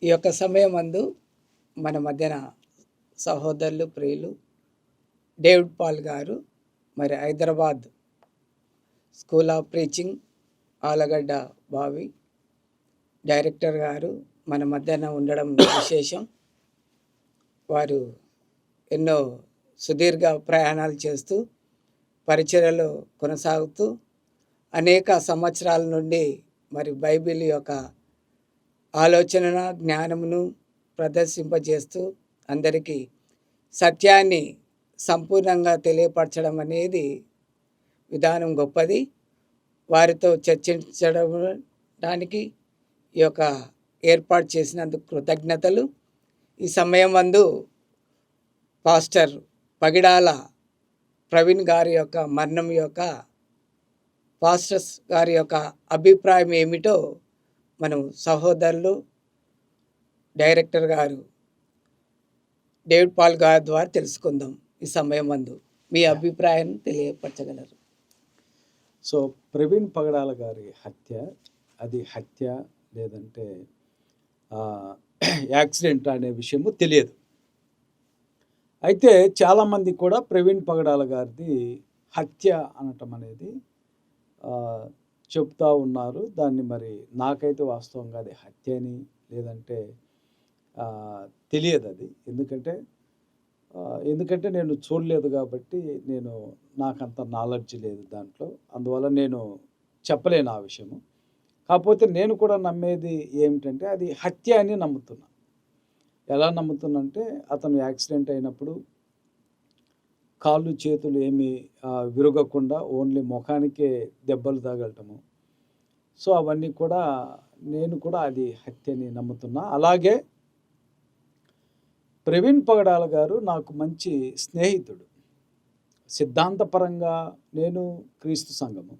ఈ యొక్క సమయమందు మన మధ్యన సహోదరులు ప్రియులు డేవిడ్ పాల్ గారు మరి Hyderabad school of preaching Allagadda బావి డైరెక్టర్ గారు మన మధ్యన ఉండడం విశేషం. వారు ఎన్నో సుదీర్ఘ ప్రయాణాలు చేస్తూ పరిచర్యలో కొనసాగుతూ అనేక సంవత్సరాల నుండి మరి బైబిల్ యొక్క ఆలోచన జ్ఞానమును ప్రదర్శింపజేస్తూ అందరికీ సత్యాన్ని సంపూర్ణంగా తెలియపరచడం అనేది విధానం గొప్పది. వారితో చర్చించడానికి ఈ యొక్క ఏర్పాటు చేసినందుకు కృతజ్ఞతలు. ఈ సమయం మందు పాస్టర్ పగిడాల ప్రవీణ్ గారి యొక్క మరణం యొక్క పాస్టర్స్ గారి యొక్క అభిప్రాయం ఏమిటో మనం సహోదరులు డైరెక్టర్ గారు డేవిడ్ పాల్ గారి ద్వారా తెలుసుకుందాం. ఈ సమయం మందు మీ అభిప్రాయాన్ని తెలియపరచగలరు. సో ప్రవీణ్ పగడాల గారి హత్య, అది హత్య లేదంటే యాక్సిడెంట్ అనే విషయము తెలియదు. అయితే చాలామంది కూడా ప్రవీణ్ పగడాల గారిది హత్య అనటం అనేది చెప్తా ఉన్నారు. దాన్ని మరి నాకైతే వాస్తవంగా అది హత్య అని లేదంటే తెలియదు అది. ఎందుకంటే నేను చూడలేదు కాబట్టి నాకంత నాలెడ్జ్ లేదు దాంట్లో. అందువల్ల నేను చెప్పలేను ఆ విషయము. కాకపోతే నేను కూడా నమ్మేది ఏమిటంటే అది హత్య అని నమ్ముతున్నా. ఎలా నమ్ముతున్నంటే అతను యాక్సిడెంట్ అయినప్పుడు కాళ్ళు చేతులు ఏమీ విరగకుండా ఓన్లీ ముఖానికే దెబ్బలు తగలటము. సో అవన్నీ కూడా నేను కూడా అది హత్యని నమ్ముతున్నా. అలాగే ప్రవీణ్ పగడాల గారు నాకు మంచి స్నేహితుడు. సిద్ధాంతపరంగా నేను క్రీస్తు సంఘము,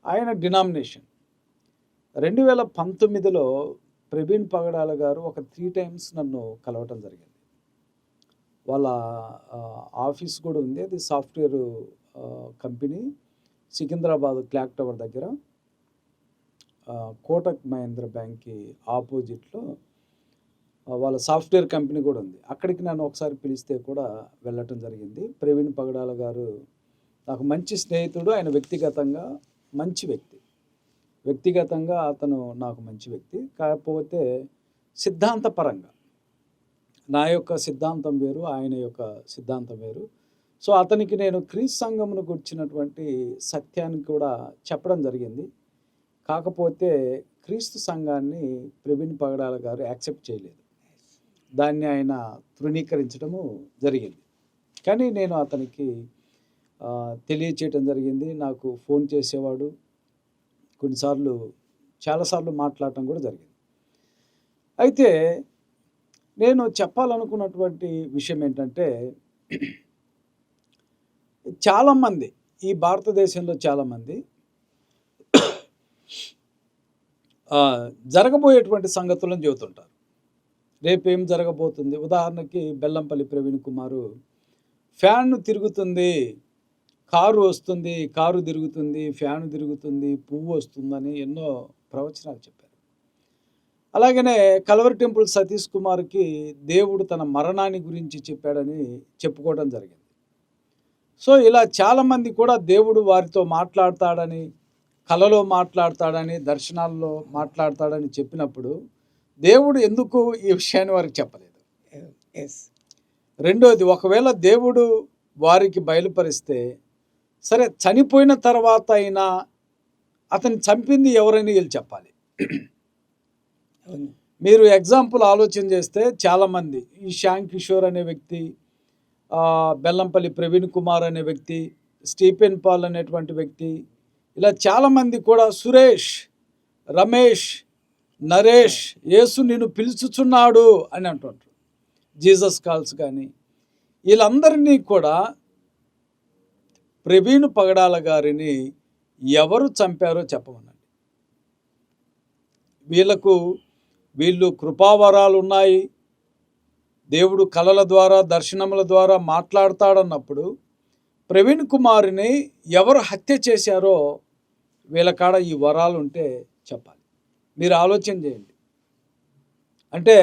ఆయన డినామినేషన్. 2019లో ప్రవీణ్ పగడాల గారు ఒక 3 times నన్ను కలవటం జరిగింది. వాళ్ళ ఆఫీస్ కూడా ఉంది. అది software company, Secunderabad clock tower దగ్గర కోటక్ మహేంద్ర బ్యాంక్కి ఆపోజిట్లో వాళ్ళ సాఫ్ట్వేర్ కంపెనీ కూడా ఉంది. అక్కడికి నన్ను ఒకసారి పిలిస్తే కూడా వెళ్ళటం జరిగింది. ప్రవీణ్ పగడాల గారు నాకు మంచి స్నేహితుడు. ఆయన వ్యక్తిగతంగా మంచి వ్యక్తి. వ్యక్తిగతంగా అతను నాకు మంచి వ్యక్తి. కాకపోతే సిద్ధాంతపరంగా నా యొక్క సిద్ధాంతం వేరు, ఆయన యొక్క సిద్ధాంతం వేరు. సో అతనికి నేను క్రీస్తు సంఘమును గుర్చినటువంటి సత్యాన్ని కూడా చెప్పడం జరిగింది. కాకపోతే క్రీస్తు సంఘాన్ని ప్రవీణ్ పగడాల గారు యాక్సెప్ట్ చేయలేదు. దాన్ని ఆయన తృణీకరించడము జరిగింది. కానీ నేను అతనికి తెలియచేయటం జరిగింది. నాకు ఫోన్ చేసేవాడు, కొన్నిసార్లు చాలాసార్లు మాట్లాడటం కూడా జరిగింది. అయితే నేను చెప్పాలనుకున్నటువంటి విషయం ఏంటంటే, చాలామంది ఈ భారతదేశంలో చాలామంది జరగబోయేటువంటి సంగతులను చెబుతుంటారు. రేపేం జరగబోతుంది? ఉదాహరణకి బెల్లంపల్లి ప్రవీణ్ కుమారు ఫ్యాన్ తిరుగుతుంది, కారు వస్తుంది, కారు తిరుగుతుంది, ఫ్యాన్ తిరుగుతుంది, పువ్వు వస్తుందని ఎన్నో ప్రవచనాలు చెప్పారు. అలాగనే కల్వరి టెంపుల్ సతీష్ కుమార్కి దేవుడు తన మరణాన్ని గురించి చెప్పాడని చెప్పుకోవడం జరిగింది. సో ఇలా చాలామంది కూడా దేవుడు వారితో మాట్లాడతాడని, కలలో మాట్లాడతాడని, దర్శనాల్లో మాట్లాడతాడని చెప్పినప్పుడు దేవుడు ఎందుకు ఈ విషయాన్ని వారికి చెప్పలేదు? రెండోది, ఒకవేళ దేవుడు వారికి బయలుపరిస్తే సరే, చనిపోయిన తర్వాత అయినా అతన్ని చంపింది ఎవరని వీళ్ళు చెప్పాలి. మీరు ఎగ్జాంపుల్ ఆలోచన చేస్తే చాలామంది, ఈ శ్యామ్ కిషోర్ అనే వ్యక్తి, బెల్లంపల్లి ప్రవీణ్ కుమార్ అనే వ్యక్తి, స్టీఫెన్ పాల్ అనేటువంటి వ్యక్తి, ఇలా చాలామంది కూడా సురేష్, రమేష్, నరేష్, యేసు నిన్ను పిలుచుచున్నాడు అని అంటుంటారు. జీసస్ కాల్స్ కానీ వీళ్ళందరినీ కూడా ప్రవీణ్ పగడాల గారిని ఎవరు చంపారో చెప్పమనండి. వీళ్ళు కృపావరాలు ఉన్నాయి, దేవుడు కలల ద్వారా దర్శనముల ద్వారా మాట్లాడతాడన్నప్పుడు ప్రవీణ్ కుమార్ని ఎవరు హత్య చేశారో వీళ్ళ కాడ ఈ వరాలు ఉంటే చెప్పాలి. మీరు ఆలోచన చేయండి. అంటే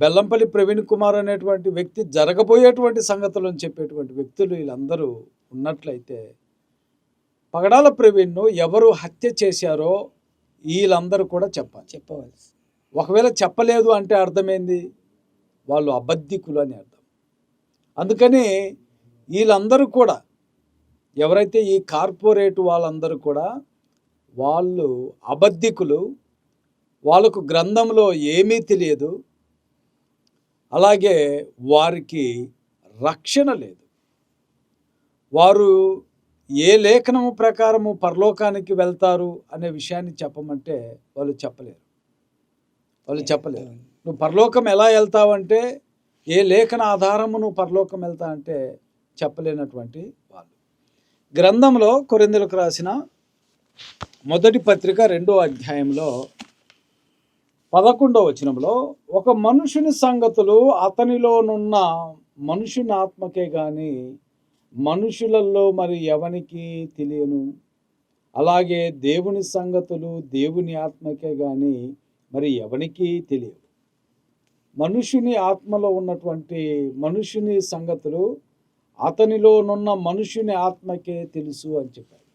బెల్లంపల్లి ప్రవీణ్ కుమార్ అనేటువంటి వ్యక్తి జరగబోయేటువంటి సంగతులను చెప్పేటువంటి వ్యక్తులు వీళ్ళందరూ ఉన్నట్లయితే పగడాల ప్రవీణ్ను ఎవరు హత్య చేశారో వీళ్ళందరూ కూడా చెప్పవలసి. ఒకవేళ చెప్పలేదు అంటే అర్థమైంది వాళ్ళు అబద్ధికులు అని అర్థం. అందుకని వీళ్ళందరూ కూడా ఎవరైతే ఈ కార్పొరేట్ వాళ్ళందరూ కూడా వాళ్ళు అబద్ధికులు, వాళ్ళకు గ్రంథంలో ఏమీ తెలియదు, అలాగే వారికి రక్షణ లేదు. వారు ఏ లేఖనము ప్రకారము పరలోకానికి వెళ్తారు అనే విషయాన్ని చెప్పమంటే వాళ్ళు చెప్పలేరు. నువ్వు పరలోకం ఎలా వెళ్తావంటే ఏ లేఖన ఆధారము నువ్వు పరలోకం వెళ్తా అంటే చెప్పలేనటువంటి వాళ్ళు. గ్రంథంలో కొరింథీయులకు రాసిన మొదటి పత్రిక 2వ అధ్యాయంలో 11వ వచనంలో ఒక మనుషుని సంగతులు అతనిలోనున్న మనుషుని ఆత్మకే గాని మనుషులలో మరి ఎవనికి తెలియను, అలాగే దేవుని సంగతులు దేవుని ఆత్మకే గాని మరి ఎవనికి తెలియవు. మనుషుని ఆత్మలో ఉన్నటువంటి మనుషుని సంగతులు అతనిలోనున్న మనుషుని ఆత్మకే తెలుసు అని చెప్పారు.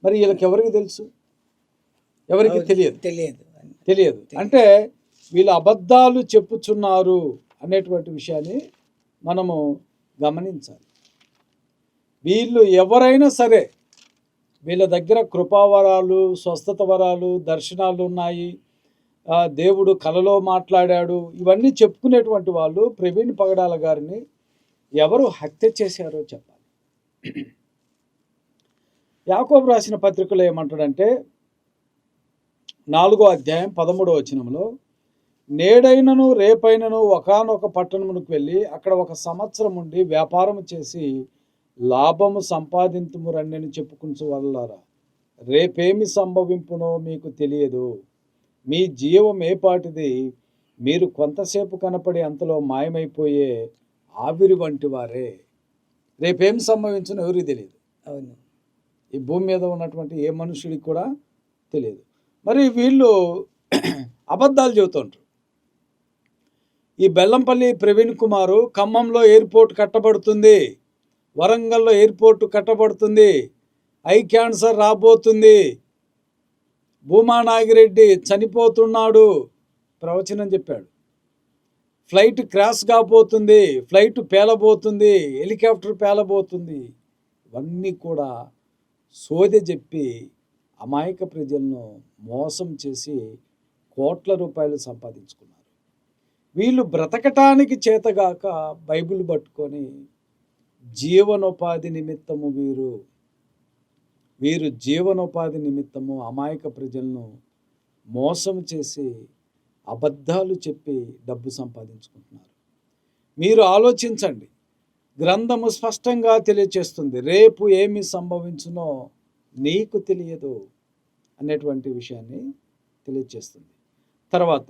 మరి వీళ్ళకి ఎవరికి తెలుసు? ఎవరికి తెలియదు. అంటే వీళ్ళు అబద్ధాలు చెప్పుచున్నారు అనేటువంటి విషయాన్ని మనము గమనించాలి. వీళ్ళు ఎవరైనా సరే వీళ్ళ దగ్గర కృపావరాలు, స్వస్థత వరాలు, దర్శనాలు ఉన్నాయి, దేవుడు కలలో మాట్లాడాడు, ఇవన్నీ చెప్పుకునేటువంటి వాళ్ళు ప్రవీణ్ పగడాల గారిని ఎవరు హత్య చేశారో చెప్పాలి. యాకోబు రాసిన పత్రికలో ఏమంటాడంటే 4వ అధ్యాయం 13వ వచనంలో నేడైనను రేపైనను ఒకానొక పట్టణమునకు వెళ్ళి అక్కడ 1 సంవత్సరం ఉండి వ్యాపారము చేసి లాభము సంపాదింతుము రండి అని చెప్పుకుంటూ వాళ్ళారా, రేపేమి సంభవింపునో మీకు తెలియదు, మీ జీవం ఏపాటిది, మీరు కొంతసేపు కనపడి అంతలో మాయమైపోయే ఆవిరి వంటి వారే. రేపేం సంభవించునో ఎవరికి తెలియదు. అవును, ఈ భూమి మీద ఉన్నటువంటి ఏ మనుషుడికి కూడా తెలియదు. మరి వీళ్ళు అబద్ధాలు చెబుతుంటారు. ఈ బెల్లంపల్లి ప్రవీణ్ కుమారు ఖమ్మంలో ఎయిర్పోర్ట్ కట్టబడుతుంది, వరంగల్లో ఎయిర్పోర్ట్ కట్టబడుతుంది, ఐ క్యాన్సర్ రాబోతుంది, భూమా నాగిరెడ్డి చనిపోతున్నాడు ప్రవచనం చెప్పాడు, ఫ్లైట్ క్రాష్ కాబోతుంది, ఫ్లైట్ పేలబోతుంది, హెలికాప్టర్ పేలబోతుంది. ఇవన్నీ కూడా సోదె చెప్పి అమాయక ప్రజలను మోసం చేసి కోట్ల రూపాయలు సంపాదించుకున్నారు. వీళ్ళు బ్రతకటానికి చేతగాక బైబిల్ పట్టుకొని జీవనోపాధి నిమిత్తము వీరు జీవనోపాధి నిమిత్తము అమాయక ప్రజలను మోసం చేసి అబద్ధాలు చెప్పి డబ్బు సంపాదించుకుంటున్నారు. మీరు ఆలోచించండి, గ్రంథము స్పష్టంగా తెలియచేస్తుంది, రేపు ఏమి సంభవించునో నీకు తెలియదు అనేటువంటి విషయాన్ని తెలియచేస్తుంది. తర్వాత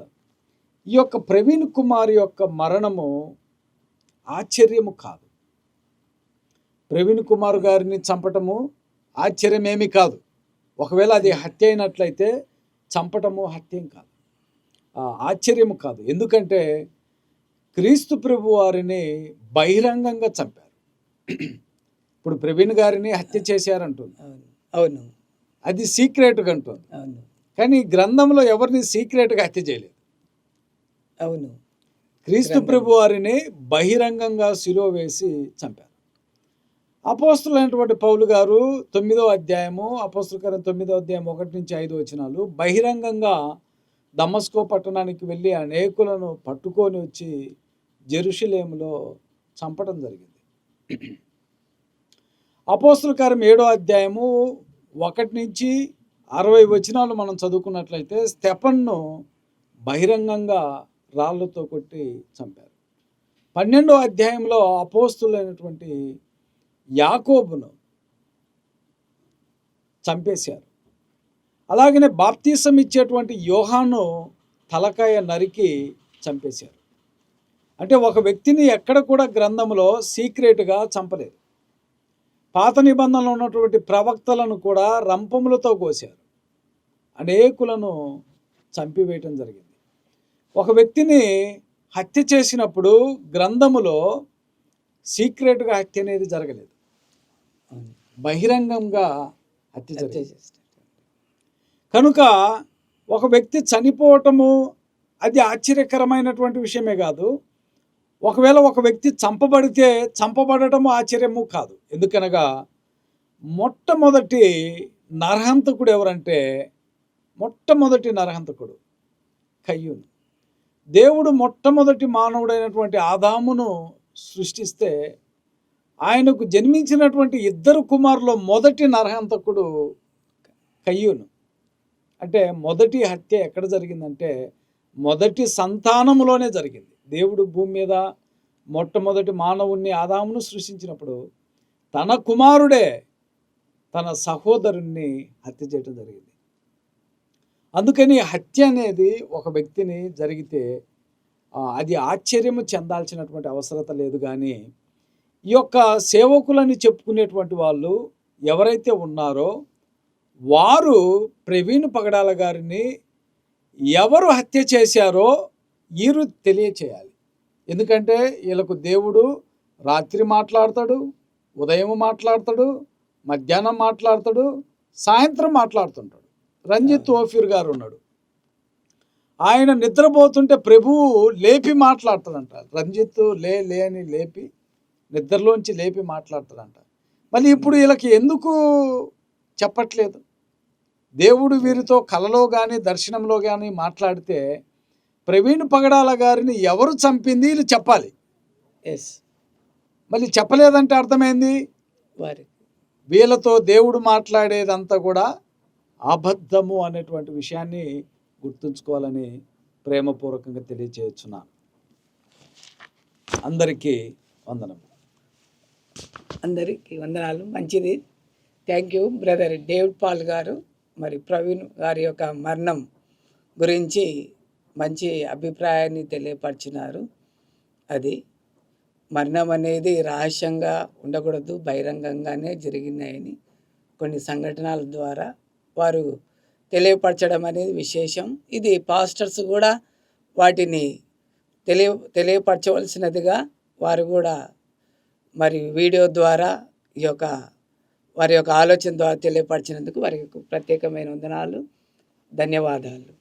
ఈ యొక్క ప్రవీణ్ కుమార్ యొక్క మరణము ఆశ్చర్యము కాదు. ప్రవీణ్ కుమార్ గారిని చంపటము ఆశ్చర్యమేమీ కాదు. ఒకవేళ అది హత్య అయినట్లయితే చంపటము హత్యం కాదు, ఆశ్చర్యము కాదు. ఎందుకంటే క్రీస్తు ప్రభు వారిని బహిరంగంగా చంపారు. ఇప్పుడు ప్రవీణ్ గారిని హత్య చేశారంటుంది. అవును, అది సీక్రెట్గా అంటుంది. అవును, కానీ గ్రంథంలో ఎవరిని సీక్రెట్గా హత్య చేయలేదు. అవును, క్రీస్తు ప్రభు వారిని బహిరంగంగా శిలువ వేసి చంపారు. అపోస్తులైనటువంటి పౌలు గారు 9వ అధ్యాయము, అపోస్తుల కార్యం 9వ అధ్యాయం 1-5 వచనాలు బహిరంగంగా దమస్కో పట్టణానికి వెళ్ళి అనేకులను పట్టుకొని వచ్చి జెరూషలేములో చంపడం జరిగింది. అపోస్తుల కార్యం 7వ అధ్యాయము 1-60 వచనాలు మనం చదువుకున్నట్లయితే స్టెఫన్ను బహిరంగంగా రాళ్లతో కొట్టి చంపారు. 12వ అధ్యాయంలో అపోస్తులైనటువంటి యాకోబును చంపేశారు. అలాగనే బాప్తీసం ఇచ్చేటువంటి యోహాను తలకాయ నరికి చంపేశారు. అంటే ఒక వ్యక్తిని ఎక్కడ కూడా గ్రంథంలో సీక్రెట్గా చంపలేదు. పాత నిబంధనలో ఉన్నటువంటి ప్రవక్తలను కూడా రంపములతో కోశారు, అనేకులను చంపివేయటం జరిగింది. ఒక వ్యక్తిని హత్య చేసినప్పుడు గ్రంథములో సీక్రెట్గా హత్య అనేది జరగలేదు, అవును. బహిరంగంగా హత్య హత్య జరిగింది. చేస్తారు. కనుక ఒక వ్యక్తి చనిపోవటము అది ఆశ్చర్యకరమైనటువంటి విషయమే కాదు. ఒకవేళ ఒక వ్యక్తి చంపబడితే చంపబడటము ఆశ్చర్యము కాదు. ఎందుకనగా మొట్టమొదటి నరహంతకుడు ఎవరంటే, మొట్టమొదటి నరహంతకుడు కయ్యూను. దేవుడు మొట్టమొదటి మానవుడైనటువంటి ఆదామును సృష్టిస్తే ఆయనకు జన్మించినటువంటి ఇద్దరు కుమారులో మొదటి నరహంతకుడు కయ్యూను. అంటే మొదటి హత్య ఎక్కడ జరిగిందంటే మొదటి సంతానములోనే జరిగింది. దేవుడు భూమి మీద మొట్టమొదటి మానవుణ్ణి ఆదామును సృష్టించినప్పుడు తన కుమారుడే తన సహోదరుణ్ణి హత్య చేయడం జరిగింది. అందుకని హత్య అనేది ఒక వ్యక్తిని జరిగితే అది ఆశ్చర్యము చెందాల్సినటువంటి అవసరత లేదు. కానీ ఈ యొక్క సేవకులని చెప్పుకునేటువంటి వాళ్ళు ఎవరైతే ఉన్నారో వారు ప్రవీణ్ పగడాల గారిని ఎవరు హత్య చేశారో వీరు తెలియచేయాలి. ఎందుకంటే వీళ్ళకు దేవుడు రాత్రి మాట్లాడతాడు, ఉదయం మాట్లాడతాడు, మధ్యాహ్నం మాట్లాడతాడు, సాయంత్రం మాట్లాడుతుంటాడు. రంజిత్ ఓఫీర్ గారు ఉన్నాడు, ఆయన నిద్రపోతుంటే ప్రభువు లేపి మాట్లాడతాడంట. రంజిత్ లే లే అని లేపి నిద్రలోంచి లేపి మాట్లాడతాడంట. మళ్ళీ ఇప్పుడు వీళ్ళకి ఎందుకు చెప్పట్లేదు? దేవుడు వీరితో కలలో కానీ దర్శనంలో కానీ మాట్లాడితే ప్రవీణ్ పగడాల గారిని ఎవరు చంపింది వీళ్ళు చెప్పాలి. ఎస్, మళ్ళీ చెప్పలేదంటే అర్థమైంది వారి వీళ్ళతో దేవుడు మాట్లాడేదంతా కూడా అబద్ధము అనేటువంటి విషయాన్ని గుర్తుంచుకోవాలని ప్రేమపూర్వకంగా తెలియచేస్తున్నాను. అందరికీ వందనం. అందరికీ వందనాలు. మంచిది. Thank you brother David Paul గారు. మరి ప్రవీణ్ గారి యొక్క మరణం గురించి మంచి అభిప్రాయాన్ని తెలియపరిచినారు. అది మరణం అనేది రహస్యంగా ఉండకూడదు, బహిరంగంగానే జరిగినాయని కొన్ని సంఘటనల ద్వారా వారు తెలియపరచడం అనేది విశేషం. ఇది పాస్టర్స్ కూడా వాటిని తెలియపరచవలసినదిగా వారు కూడా మరి వీడియో ద్వారా ఈ యొక్క వారి యొక్క ఆలోచన ద్వారా తెలియపరిచినందుకు వారికి ప్రత్యేకమైన వందనాలు, ధన్యవాదాలు.